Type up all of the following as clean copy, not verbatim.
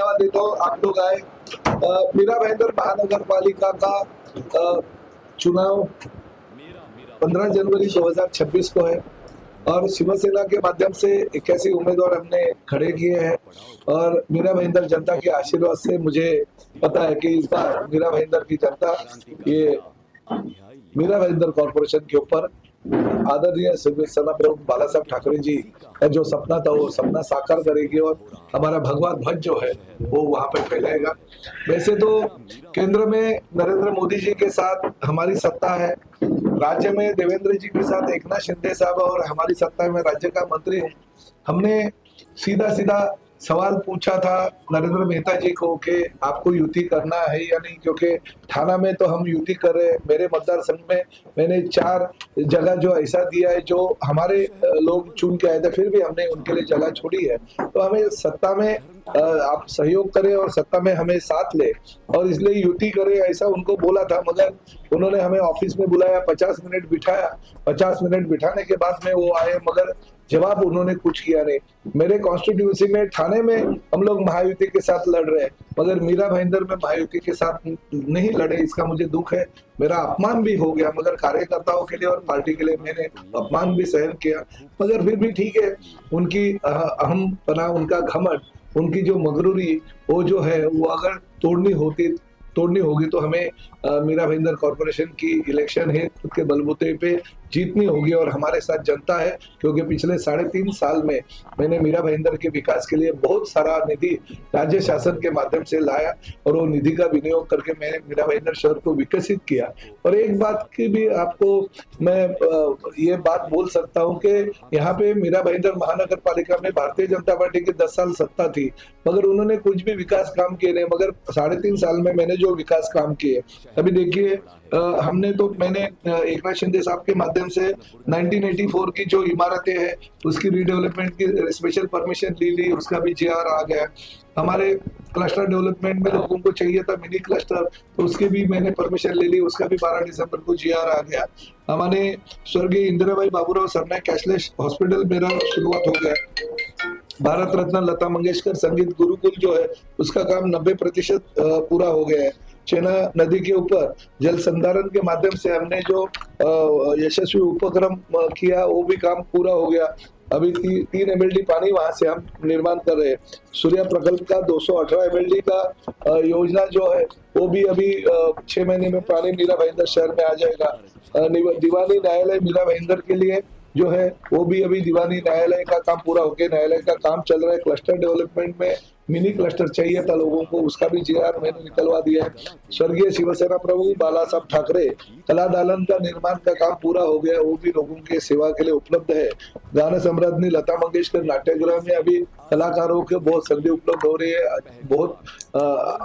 धन्यवाद देता हूँ। आप लोग आए। मीरा भाईंदर महानगर पालिका का चुनाव 15 जनवरी 2026 को है और शिवसेना के माध्यम से 81 उम्मीदवार हमने खड़े किए हैं और मीरा भाईंदर जनता के आशीर्वाद से मुझे पता है कि इस बार मीरा भाईंदर की जनता ये मीरा भाईंदर कॉर्पोरेशन के ऊपर आदरणीय शिवसेना प्रमुख बाला साहब ठाकरे जी का जो सपना था वो सपना साकार करेगी और हमारा भगवा ध्वज जो है वो वहां पे फैलाएगा। वैसे तो केंद्र में नरेंद्र मोदी जी के साथ हमारी सत्ता है, राज्य में देवेंद्र जी के साथ एकनाथ शिंदे साहब और हमारी सत्ता में राज्य का मंत्री हूँ। हमने सीधा सीधा सवाल पूछा था नरेंद्र मेहता जी को कि आपको युति करना है या नहीं, क्योंकि थाना में तो हम युति कर रहे हैं। मेरे मतदार संघ में मैंने 4 जगह जो ऐसा दिया है जो हमारे लोग चुन के आए थे, फिर भी हमने उनके लिए जगह छोड़ी है। तो हमें सत्ता में आप सहयोग करें और सत्ता में हमें साथ ले और इसलिए युति करें ऐसा उनको बोला था, मगर उन्होंने हमें ऑफिस में बुलाया, 50 मिनट बिठाया। 50 मिनट बिठाने के बाद में वो आए, मगर जवाब उन्होंने कुछ किया नहीं। मेरे कॉन्स्टिट्यूंसी में थाने में हम लोग महायुति के साथ लड़ रहे हैं, मगर मीरा भाईंदर में महायुति के साथ नहीं लड़े, इसका मुझे दुख है। मेरा अपमान भी हो गया, मगर कार्यकर्ताओं के लिए और पार्टी के लिए मैंने अपमान भी सहन किया, मगर फिर भी ठीक है। उनकी अहमपना, उनका घमंड, उनकी जो मगरूरी वो जो है वो अगर तोड़नी होगी तो हमें मीरा भाईंदर कॉर्पोरेशन की इलेक्शन है, खुद के बलबूते पे जीतनी होगी और हमारे साथ जनता है। क्योंकि पिछले 3.5 साल में मैंने मीरा भाईंदर के विकास के लिए बहुत सारा निधि राज्य शासन के माध्यम से लाया और वो निधि का विनियोग करके मैंने मीरा भाईंदर शहर को विकसित किया। और एक बात की भी आपको मैं ये बात बोल सकता हूँ कि यहाँ पे मीरा भाईंदर महानगर पालिका में भारतीय जनता पार्टी की 10 साल सत्ता थी, मगर उन्होंने कुछ भी विकास काम किए नहीं। मगर 3.5 साल में मैंने जो विकास काम किए, अभी देखिए मैंने एकनाथ शिंदे साहब के माध्यम से 1984 की जो इमारतें हैं उसकी रीडेवलपमेंट की स्पेशल परमिशन ली, उसका भी जीआर आ गया। हमारे क्लस्टर डेवलपमेंट में लोगों को चाहिए था मिनी क्लस्टर, तो उसकी भी मैंने परमिशन ले ली, उसका भी 12 दिसंबर को जीआर आ गया। हमारे स्वर्गीय इंदिराबाई बाबूराव सरनाई कैशलेस हॉस्पिटल मेरा शुरुआत हो गया। भारत रत्न लता मंगेशकर संगीत गुरुकुल जो है उसका काम 90% पूरा हो गया है। चेना नदी के ऊपर जल संधारण के माध्यम से हमने जो यशस्वी उपक्रम किया वो भी काम पूरा हो गया। अभी 3 MLD पानी वहां से हम निर्माण कर रहे हैं। सूर्या प्रकल्प का 218 MLD का योजना जो है वो भी अभी 6 महीने में पानी मीरा भाईंदर शहर में आ जाएगा। दीवानी न्यायालय मीरा भाईंदर के लिए जो है वो भी अभी दीवानी न्यायालय का काम पूरा होके न्यायालय का काम चल रहा है। क्लस्टर डेवलपमेंट में मिनी क्लस्टर चाहिए था लोगों को, उसका भी जीआर मैंने निकलवा दिया है। स्वर्गीय शिवसेना प्रमुख बाला साहब ठाकरे कला दालन का निर्माण का काम पूरा हो गया, वो भी लोगों के सेवा के लिए उपलब्ध है। गाना सम्राज्ञी लता मंगेशकर नाट्यगृह में अभी कलाकारों के बहुत संधि उपलब्ध हो रही है, बहुत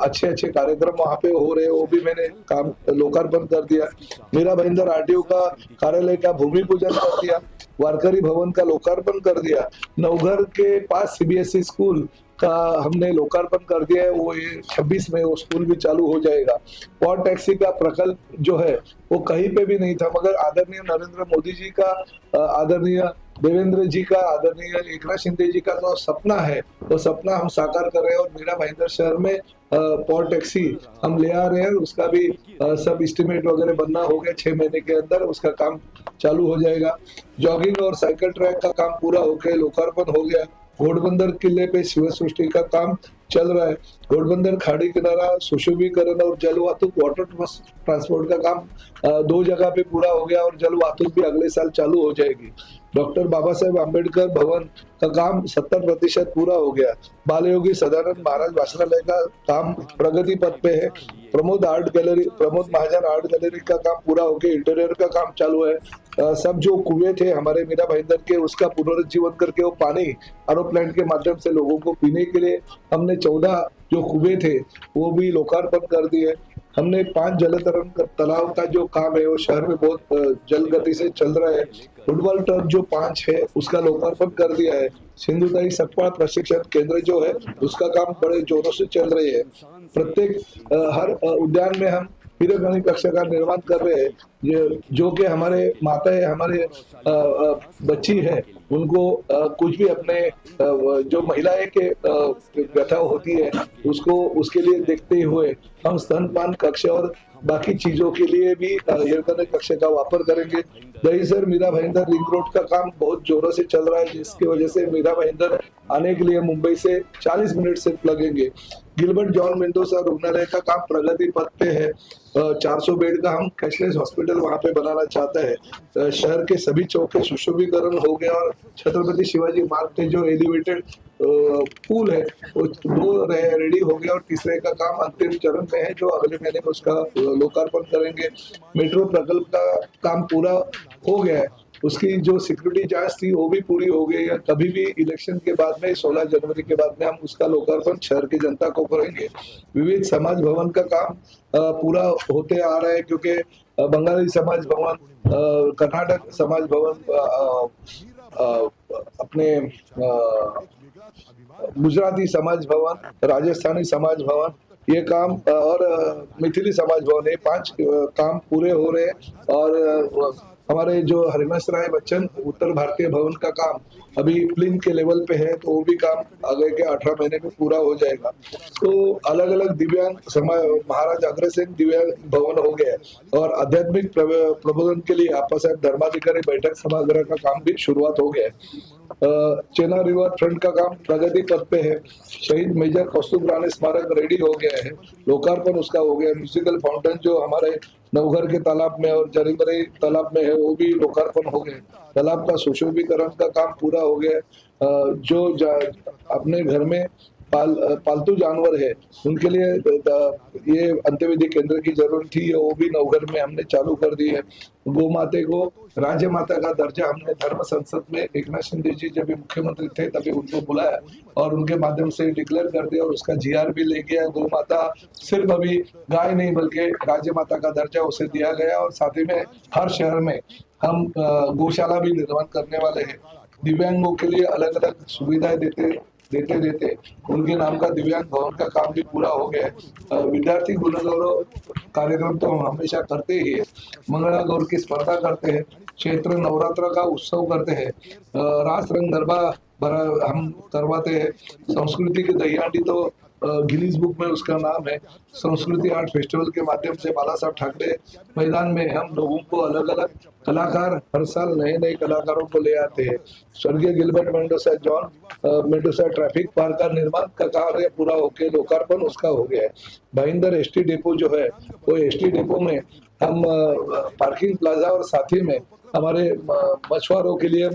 अच्छे कार्यक्रम वहाँ पे हो रहे हैं, वो भी मैंने काम लोकार्पण कर दिया। मीरा भाईंदर RTO का कार्यालय का भूमि पूजन कर दिया, वारकरी भवन का लोकार्पण कर दिया, नवघर के पास CBSE स्कूल का हमने लोकार्पण कर दिया है, वो 26 में वो स्कूल भी चालू हो जाएगा। पॉट टैक्सी का प्रकल्प जो है वो कहीं पे भी नहीं था, मगर आदरणीय नरेंद्र मोदी जी का, आदरणीय देवेंद्र जी का, आदरणीय एकनाथ शिंदे जी का जो सपना है वो सपना हम साकार कर रहे हैं और मीरा भाईंदर शहर में पॉट टैक्सी हम ले आ रहे हैं। उसका भी सब एस्टिमेट वगैरह बनना हो गया, 6 महीने के अंदर उसका काम चालू हो जाएगा। जॉगिंग और साइकिल ट्रैक का काम पूरा होकर लोकार्पण हो गया। घोड़बंदर किले पे शिव सृष्टि का काम चल रहा है। घोड़बंदर खाड़ी किनारा सुशोभीकरण और जलवातुक वाटर ट्रांसपोर्ट का काम 2 जगह पे पूरा हो गया और जलवातुक भी अगले साल चालू हो जाएगी। डॉक्टर बाबा साहेब आम्बेडकर भवन का काम 70% पूरा हो गया। बाल योगी सदानंद महाराज वाचनालय का काम प्रगति पथ पे है। प्रमोद महाजन आर्ट गैलरी का काम पूरा होकर इंटीरियर का काम चालू है। सब जो कुएं थे हमारे मीरा भाईंदर के उसका पुनरुज्जीवन करके वो पानी आरओ प्लांट के माध्यम से लोगों को पीने के लिए हमने 14 जो कुएं थे वो भी लोकार्पण कर दिए। हमने 5 जलतरण तालाब का जो काम है वो शहर में बहुत जल गति से चल रहा है। फुटबॉल टर्फ जो 5 है उसका लोकार्पण कर दिया है। सिंधुताई सकपाल प्रशिक्षण केंद्र जो है उसका काम बड़े जोरों से चल रही है। प्रत्येक हर उद्यान में हम वीरगणी कक्षा का निर्माण कर रहे हैं। जो कि हमारे माता है, हमारे बच्ची है, उनको कुछ भी अपने जो महिलाएं के व्यथा होती है उसको उसके लिए देखते हुए हम स्तनपान कक्ष और बाकी चीजों के लिए भी हेल्थ कक्ष का वापर करेंगे। दहीसर मीरा भाईंदर रिंग रोड का काम बहुत जोरों से चल रहा है, जिसकी वजह से मीरा भाईंदर आने के लिए मुंबई से 40 मिनट से लगेंगे। गिलबर्ट जॉन मेंडोसा रुग्णालय का काम प्रगति पथ पे है। 400 बेड का हम कैशलेस हॉस्पिटल वहां पे बनाना चाहते हैं। शहर के सभी चौक के सुशोभीकरण हो गया और छत्रपति शिवाजी मार्ग पे जो एलिवेटेड पुल है वो 2 रेडी हो गया और तीसरे का काम अंतिम चरण में है, जो अगले महीने में उसका लोकार्पण करेंगे। मेट्रो प्रकल्प का काम पूरा हो गया है, उसकी जो सिक्योरिटी जांच थी वो भी पूरी हो गई है। कभी भी इलेक्शन के बाद में 16 जनवरी के बाद में हम उसका लोकार्पण शहर की जनता को करेंगे। विविध समाज भवन का काम पूरा होते आ रहा है, क्योंकि बंगाली समाज भवन, कर्नाटक समाज भवन, अपने गुजराती समाज भवन, राजस्थानी समाज भवन, ये काम और मिथिली समाज भवन, ये 5 काम पूरे हो रहे हैं। और हमारे जो हरिवंश राय बच्चन उत्तर भारतीय भवन का काम अभी प्लिन के लेवल पे है, तो वो भी काम आगे के 18 महीने में पूरा हो जाएगा। तो अलग अलग दिव्यांग समाज, महाराज अग्रसेन दिव्यांग भवन हो गया और आध्यात्मिक प्रबोधन के लिए आपा साहब धर्माधिकारी बैठक सभागृह का काम भी शुरुआत हो गया है। चेना रिवर फ्रंट का काम प्रगति पथ पे है। शहीद मेजर कौस्तुभ राणे स्मारक रेडी हो गया है, लोकार्पण उसका हो गया। म्यूजिकल फाउंटेन जो हमारे नवघर के तालाब में और जरीबरी तालाब में है, वो भी लोकार्पण हो गए। तालाब का सुशोभीकरण का काम पूरा हो गया। जो अपने घर में पालतू जानवर है उनके लिए ये अंत्यविधि केंद्र की जरूरत थी, वो भी नवघर में हमने चालू कर दी है। गौ माता को राज्य माता का दर्जा हमने धर्म संसद में एकनाथ शिंदे जी जब मुख्यमंत्री थे तभी उनको बुलाया और उनके माध्यम से डिक्लेयर कर दिया और उसका जीआर भी ले गया। गौ माता सिर्फ अभी गाय नहीं बल्कि राज्य माता का दर्जा उसे दिया गया और साथ ही में हर शहर में हम गौशाला भी निर्माण करने वाले हैं। दिव्यांगों के लिए अलग अलग सुविधाएं देते उनके नाम का दिव्यांग भवन का काम भी पूरा हो गया। विद्यार्थी गुण गौरव कार्यक्रम तो हम हमेशा करते ही है। मंगला गौर की स्पर्धा करते हैं, क्षेत्र नवरात्र का उत्सव करते हैं, रास रंग गरबा हम करवाते हैं। संस्कृति की दहियांडी तो गिनीज बुक में उसका नाम है। संस्कृति आर्ट फेस्टिवल के माध्यम से बाला साहब ठाकरे मैदान में हम लोगों को अलग अलग कलाकार हर साल नए नए कलाकारों को ले आते हैं। स्वर्गीय Gilbert Mendoza John Mendoza traffic park का निर्माण का कार्य पूरा होकर लोकार्पण उसका हो गया है। भाईंदर एसटी डेपो जो है वो एसटी डेपो में हम पार्किंग प्लाजा और साथ ही में हमारे मछुआरों के लिए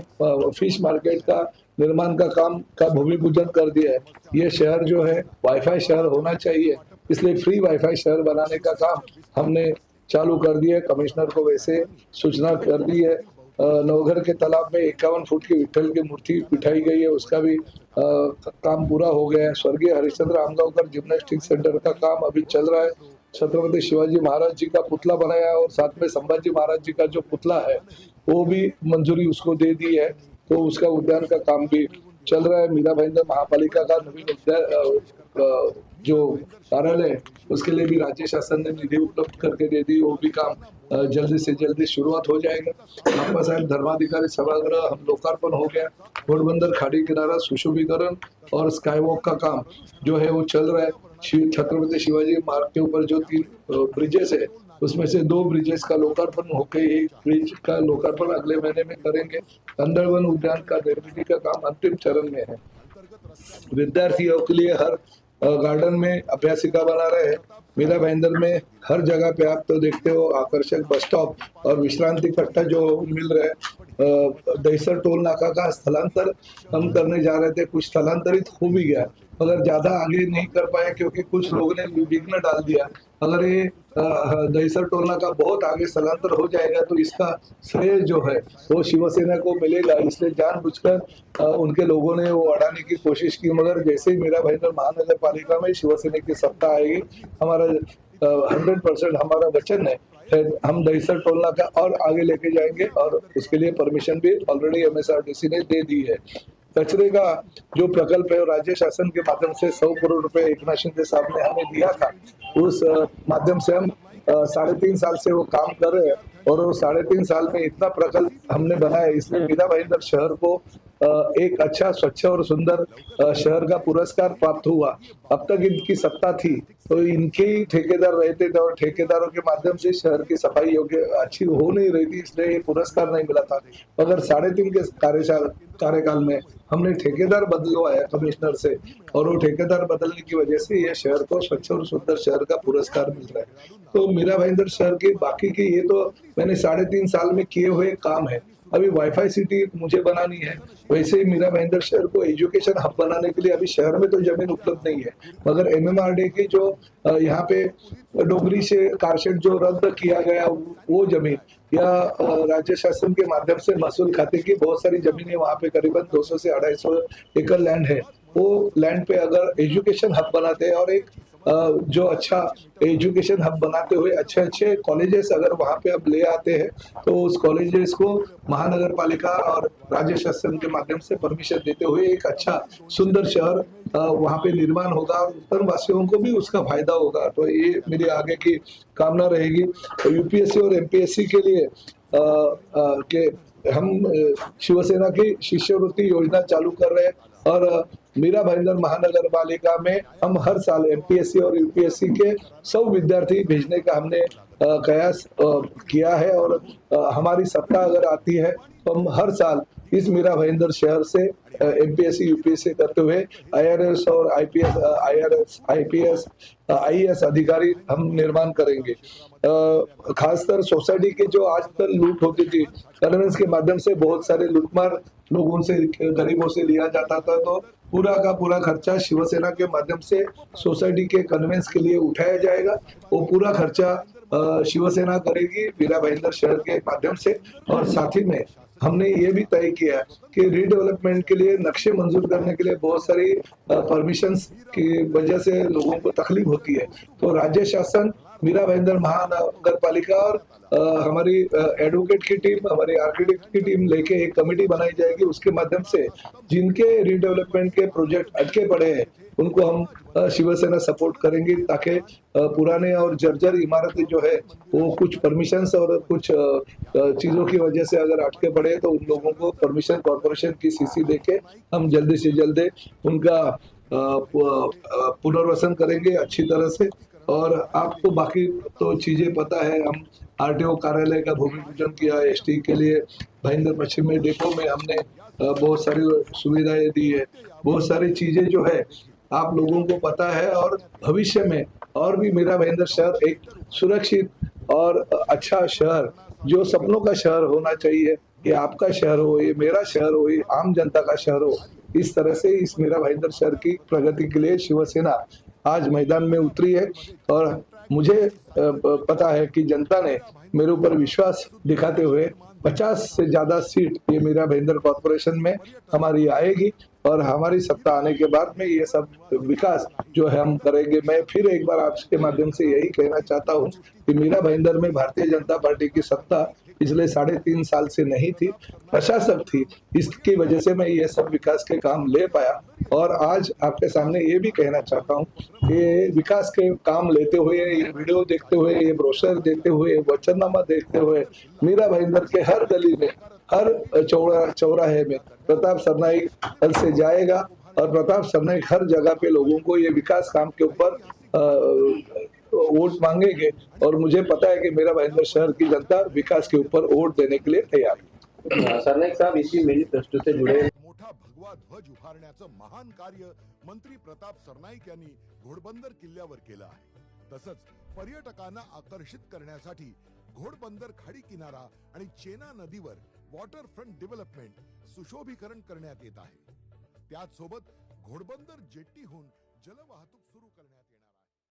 फिश मार्केट का निर्माण का काम का भूमि पूजन कर दिया है। ये शहर जो है वाईफाई शहर होना चाहिए, इसलिए फ्री वाईफाई शहर बनाने का काम हमने चालू कर दिया है। कमिश्नर को वैसे सूचना कर दी है। नवघर के तालाब में 51 फुट की विठल की मूर्ति बिठाई गई है, उसका भी काम पूरा हो गया है। स्वर्गीय हरिश्चंद्र आमगांवकर जिम्नास्टिक सेंटर का काम अभी चल रहा है। छत्रपति शिवाजी महाराज जी का पुतला बनाया है और साथ में संभाजी महाराज जी का जो पुतला है वो भी मंजूरी उसको दे दी है, तो उसका उद्यान का काम भी चल रहा है। मीरा भाईंदर महापालिका का नवीन उद्यान जो कार्यालय है उसके लिए भी राज्य शासन ने निधि उपलब्ध करके दे दी, वो भी काम जल्दी से जल्दी शुरुआत हो जाएगा। आपा साहब धर्माधिकारी सभागृह हम लोकार्पण हो गया। घोड़बंदर खाड़ी किनारा सुशोभीकरण और स्काईवॉक का काम जो है वो चल रहा है। छत्रपति शिवाजी मार्ग के ऊपर जो 3 ब्रिजेस है उसमें से 2 ब्रिजेस का लोकार्पण होकर 1 ब्रिज का लोकार्पण अगले महीने में करेंगे। अंदरवन उद्यान का निर्मिती का काम अंतिम चरण में है। विद्यार्थियों के लिए हर गार्डन में अभ्यासिका बना रहे हैं। मीरा भाईंदर में हर जगह पे आप तो देखते हो आकर्षक बस स्टॉप और विश्रांति कट्टा जो मिल रहा है। दहीसर टोल नाका का स्थलांतर हम करने जा रहे थे, कुछ स्थलांतरित हो भी गया मगर ज्यादा आगे नहीं कर पाए क्योंकि कुछ लोगों ने विघ्न डाल दिया। अगर ये दहीसर टोल नाका बहुत आगे स्थलांतर हो जाएगा तो इसका श्रेय जो है वो शिवसेना को मिलेगा, इसलिए जानबूझकर उनके लोगों ने वो अड़ाने की कोशिश की। मगर जैसे ही मीरा भाईंदर महानगर पालिका में शिवसेना की सत्ता आएगी, हमारा 100% हमारा वचन है हम दहीसर टोल नाका और आगे लेके जाएंगे और उसके लिए परमिशन भी ऑलरेडी MSRDC ने दे दी है। कचरे का जो प्रकल्प है राज्य शासन के माध्यम से 100 करोड़ रुपए एकनाथ शिंदे साहब ने हमें दिया था, उस माध्यम से हम 3.5 साल से वो काम कर रहे हैं और वो 3.5 साल में इतना प्रकल्प हमने बनाया, इसमें मीरा भाईंदर शहर को एक अच्छा स्वच्छ और सुंदर शहर का पुरस्कार प्राप्त हुआ। अब तक इनकी सत्ता थी तो इनके ही ठेकेदार रहते थे और ठेकेदारों के माध्यम से शहर की सफाई योग्य अच्छी हो नहीं रही थी, इसलिए ये पुरस्कार नहीं मिला था। मगर 3.5 के कार्यकाल में हमने ठेकेदार बदलवाया कमिश्नर से, और वो ठेकेदार बदलने की वजह से ये शहर को स्वच्छ और सुंदर शहर का पुरस्कार मिल रहा है। तो मीरा भाईंदर शहर की बाकी की ये तो मैंने 3.5 साल में किए हुए काम है। अभी वाईफाई सिटी मुझे बनानी है, वैसे ही मीरा भाईंदर शहर को एजुकेशन हब बनाने के लिए अभी शहर में तो जमीन उपलब्ध नहीं है, मगर एमएमआरडी की जो यहाँ पे डोगरी से कारशेड जो रद्द किया गया वो जमीन, या राज्य शासन के माध्यम से महसूल खाते की बहुत सारी जमीनें वहाँ पे करीबन 200 से 250 एकड़ लैंड है, वो लैंड पे अगर एजुकेशन हब बनाते हैं और एक जो अच्छा एजुकेशन हब बनाते हुए अच्छे अच्छे कॉलेजेस अगर वहाँ पे अब ले आते हैं, तो उस कॉलेजेस को महानगर पालिका और राज्य शासन के माध्यम से परमिशन देते हुए एक अच्छा सुंदर शहर वहाँ पे निर्माण होगा और उत्तर वासियों को भी उसका फायदा होगा। तो ये मेरी आगे की कामना रहेगी। तो यूपीएससी और एमपीएससी के लिए के हम शिवसेना की शिष्यवृत्ति योजना चालू कर रहे हैं, और मीरा भाईंदर महानगर पालिका में हम हर साल एमपीएससी और यूपीएससी के 100 विद्यार्थी भेजने का हमने कयास किया है, और हमारी सत्ता अगर आती है तो हम हर साल इस मीरा भाईंदर शहर से एमपीएससी यूपीएससी करते हुए आईआरएस और आईपीएस आईएएस अधिकारी हम निर्माण करेंगे। खासकर सोसाइटी की जो आज तक लूट होती थी कन्वेंस के माध्यम से, बहुत सारे लूटमार लोगों से गरीबों से लिया जाता था, तो पूरा का पूरा खर्चा शिवसेना के माध्यम से सोसाइटी के कन्वेंस के लिए उठाया जाएगा। वो पूरा खर्चा शिवसेना करेगी मीरा भाईंदर शहर के माध्यम से। और साथ ही में हमने ये भी तय किया कि रीडेवलपमेंट के लिए नक्शे मंजूर करने के लिए बहुत सारी परमिशंस की वजह से लोगों को तकलीफ होती है, तो राज्य शासन मीरा भाईंदर महानगर पालिका और हमारी एडवोकेट की टीम, हमारी आर्किटेक्ट की टीम लेके एक कमेटी बनाई जाएगी, उसके माध्यम से जिनके रीडेवलपमेंट के प्रोजेक्ट अटके पड़े हैं उनको हम शिवसेना सपोर्ट करेंगे, ताकि पुराने और जर्जर इमारतें जो है वो कुछ परमिशंस और कुछ चीजों की वजह से अगर अटके पड़े तो उन लोगों को परमिशन कॉर्पोरेशन की सीसी देके हम जल्दी से जल्दी उनका पुनर्वसन करेंगे अच्छी तरह से। और आपको बाकी तो चीजें पता है, हम आरटीओ कार्यालय का भूमि पूजन किया, एसटी के लिए भाईंदर पश्चिम में डिपो में हमने बहुत सारी सुविधाएं दी है, बहुत सारी चीजें जो है आप लोगों को पता है। और भविष्य में और भी मीरा भाईंदर शहर एक सुरक्षित और अच्छा शहर, जो सपनों का शहर होना चाहिए, ये आपका शहर हो, ये मेरा शहर हो, ये आम जनता का शहर हो, इस तरह से इस मीरा भाईंदर शहर की प्रगति के लिए शिवसेना आज मैदान में उतरी है। और मुझे पता है कि जनता ने मेरे ऊपर विश्वास दिखाते हुए 50 से ज्यादा सीट ये मीरा भाईंदर कॉर्पोरेशन में हमारी आएगी, और हमारी सत्ता आने के बाद में ये सब विकास जो है हम करेंगे। मैं फिर एक बार आपके माध्यम से यही कहना चाहता हूँ कि मीरा भाईंदर में भारतीय जनता पार्टी की सत्ता पिछले 3.5 साल से नहीं थी, प्रशासक थी, इसकी वजह से मैं ये सब विकास के काम ले पाया। और आज आपके सामने ये भी कहना चाहता हूँ कि विकास के काम लेते हुए, ये वीडियो देखते हुए, ये ब्रोशर देखते हुए, वचननामा देखते हुए, मीरा भाईंदर के हर गली में, हर चौराहे में प्रताप सरनाईक कल से जाएगा, और प्रताप सरनाईक हर जगह पे लोगों को ये विकास काम के ऊपर वोट मांगेंगे, और मुझे पता है कि मेरा भाईंदर शहर की जनता विकास के ऊपर वोट देने के लिए तैयार है। सरनाईक साहब, इसी मैनिफेस्टो से जुड़े मोठा भगवा ध्वज उभारण्याचं महान कार्य मंत्री प्रताप सरनाईक यांनी घोडबंदर किल्ल्यावर केलं आहे। तसंच पर्यटकांना आकर्षित करण्यासाठी घोडबंदर खाडी किनारा आणि चेना नदीवर वॉटरफ्रंट डेव्हलपमेंट सुशोभीकरण करण्यात येत आहे। त्याच सोबत घोडबंदर जेट्टीहून जलवाहतूक